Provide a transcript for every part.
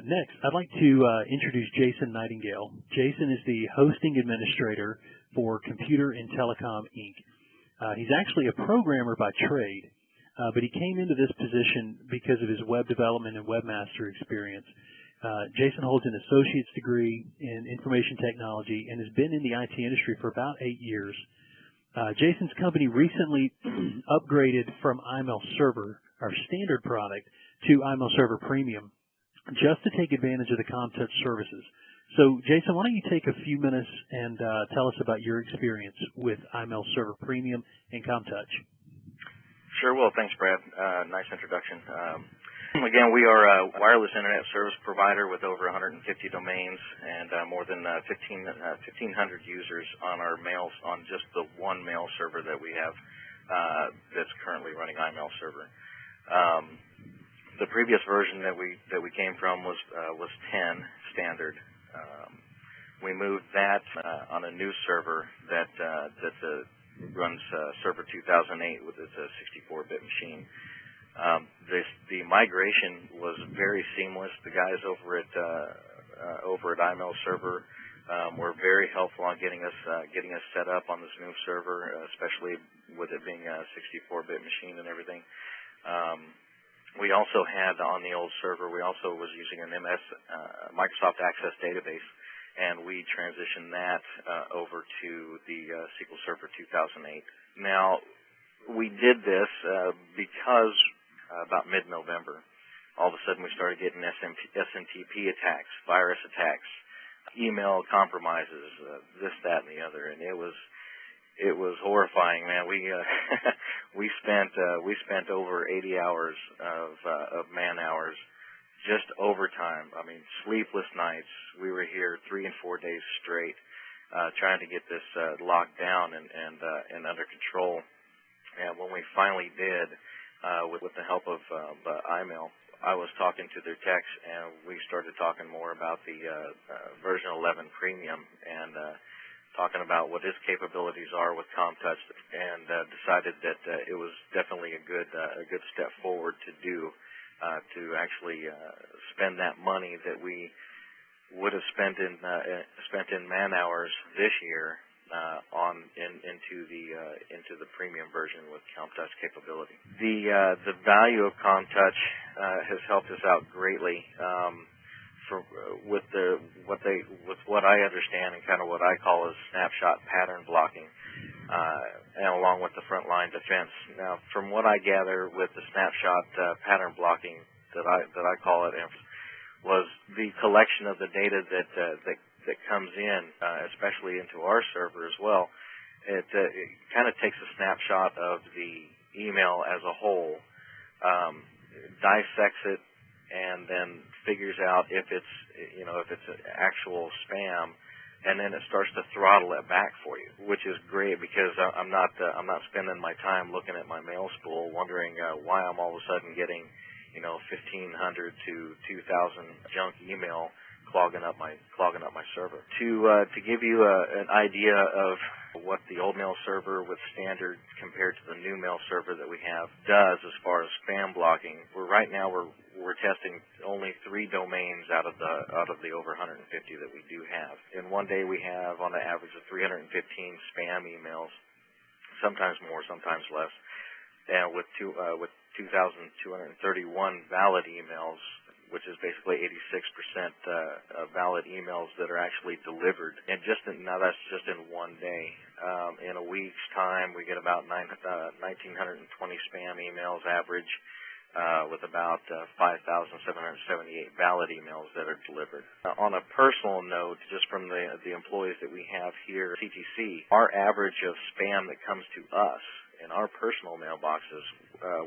Next, I'd like to introduce Jason Nightingale. Jason is the hosting administrator for Computer and Telecom, Inc. He's actually a programmer by trade, but he came into this position because of his web development and webmaster experience. Jason holds an associate's degree in information technology and has been in the IT industry for about 8 years. Jason's company recently upgraded from IMail Server, our standard product, to IMail Server Premium, just to take advantage of the Commtouch services. So, Jason, why don't you take a few minutes and tell us about your experience with IMail Server Premium and Commtouch? Sure will. Thanks, Brad. Nice introduction. Again, we are a wireless internet service provider with over 150 domains and more than 1,500 users on our mails, on just the one mail server that we have that's currently running IMail Server. The previous version that we came from was 10 standard. We moved that on a new server that runs Server 2008 with its 64-bit machine. The migration was very seamless. The guys over at IMail Server were very helpful on getting us set up on this new server, especially with it being a 64-bit machine and everything. We also had on the old server, we also was using an Microsoft Access database, and we transitioned that over to the SQL Server 2008. Now, we did this because about mid-November, all of a sudden we started getting SMTP attacks, virus attacks, email compromises, this, that, and the other, and it was horrifying, man. We spent over 80 hours of man hours just overtime. I mean, sleepless nights. We were here 3 and 4 days straight trying to get this locked down and under control. And when we finally did, with the help of IMail, I was talking to their techs, and we started talking more about the version 11 Premium and talking about what its capabilities are with Commtouch, and decided that it was definitely a good step forward to do, to actually spend that money that we would have spent in man hours this year into the premium version with Commtouch capability. The value of Commtouch has helped us out greatly. With what I understand and kind of what I call as snapshot pattern blocking, and along with the frontline defense. Now, from what I gather with the snapshot pattern blocking that I call it, was the collection of the data that comes in, especially into our server as well. It kind of takes a snapshot of the email as a whole, dissects it, and then figures out if it's actual spam, and then it starts to throttle it back for you, which is great because I'm not spending my time looking at my mail spool wondering why I'm all of a sudden getting 1,500 to 2,000 junk email clogging up my server. To give you an idea of what the old mail server with standard compared to the new mail server that we have does as far as spam blocking, right now we're testing only 3 domains out of the over 150 that we do have. In one day we have on the average of 315 spam emails, sometimes more, sometimes less, and with 2,231 valid emails, which is basically 86% valid emails that are actually delivered. And now that's just in one day. In a week's time, we get about 1,920 spam emails average, with about 5,778 valid emails that are delivered. On a personal note, just from the employees that we have here at CTC, our average of spam that comes to us in our personal mailboxes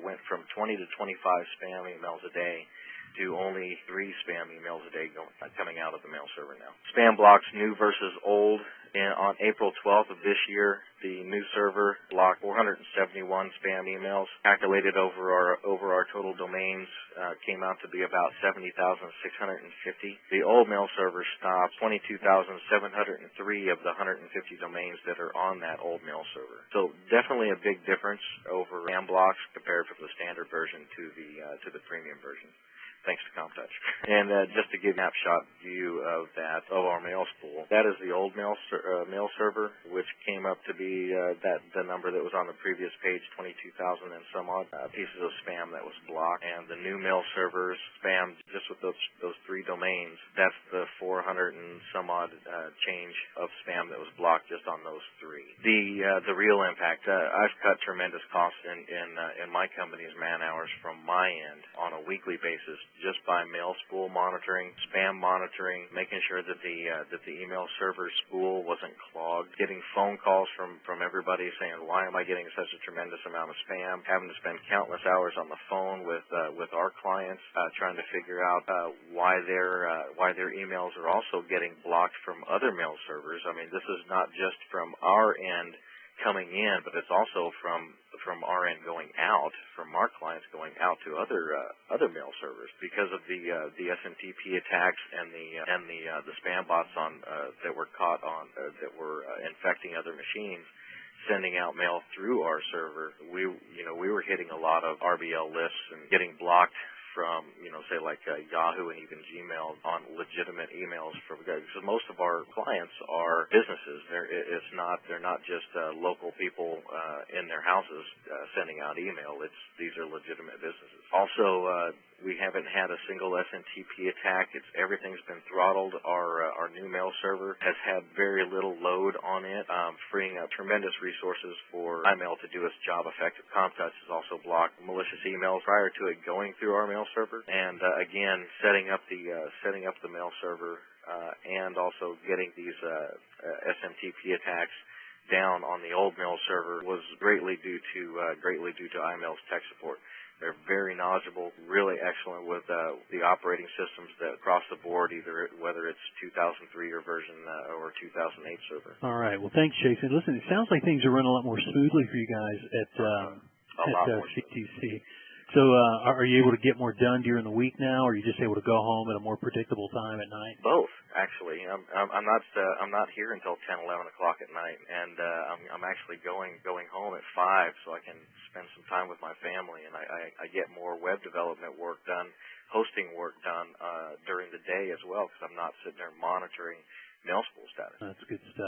went from 20 to 25 spam emails a day to only 3 spam emails a day coming out of the mail server now. Spam blocks new versus old. On April 12th of this year, the new server blocked 471 spam emails. Calculated over our total domains, came out to be about 70,650. The old mail server stopped 22,703 of the 150 domains that are on that old mail server. So definitely a big difference. difference over spam blocks compared from the standard version to the premium version. thanks to Commtouch. And just to give a snapshot view of our mail spool, that is the old mail server, which came up to be the number that was on the previous page, 22,000 and some odd pieces of spam that was blocked. And the new mail servers spam, just with those three domains, that's the 400 and some odd change of spam that was blocked just on those three. The real impact, I've cut tremendous costs in my company's man hours from my end on a weekly basis just by mail spool monitoring, spam monitoring, making sure that the email server spool wasn't clogged, getting phone calls from everybody saying, why am I getting such a tremendous amount of spam, having to spend countless hours on the phone with our clients trying to figure out why their emails are also getting blocked from other mail servers. I mean, this is not just from our end coming in, but it's also from our end going out, from our clients going out to other mail servers because of the SMTP attacks and the spam bots that were caught on that were infecting other machines, sending out mail through our server. We were hitting a lot of RBL lists and getting blocked from, say like Yahoo and even Gmail on legitimate emails because most of our clients are businesses. They're not just local people in their houses sending out email. These are legitimate businesses. Also, we haven't had a single SMTP attack. Everything's been throttled. Our new mail server has had very little load on it, freeing up tremendous resources for IMail to do its job effective. Commtouch has also blocked malicious emails prior to it going through our mail server, and again, setting up the mail server and also getting these SMTP attacks down on the old mail server was greatly due to IMail's tech support. They're very knowledgeable, really excellent with the operating systems that across the board, whether it's 2003 or version or 2008 server. All right. Well, thanks, Jason. Listen, it sounds like things are running a lot more smoothly for you guys at CTC. So are you able to get more done during the week now, or are you just able to go home at a more predictable time at night? Both, actually. I'm not here until 10, 11 o'clock at night, and I'm actually going home at 5 so I can spend some time with my family, and I get more web development work done, hosting work done during the day as well, because I'm not sitting there monitoring mail spool status. That's good stuff.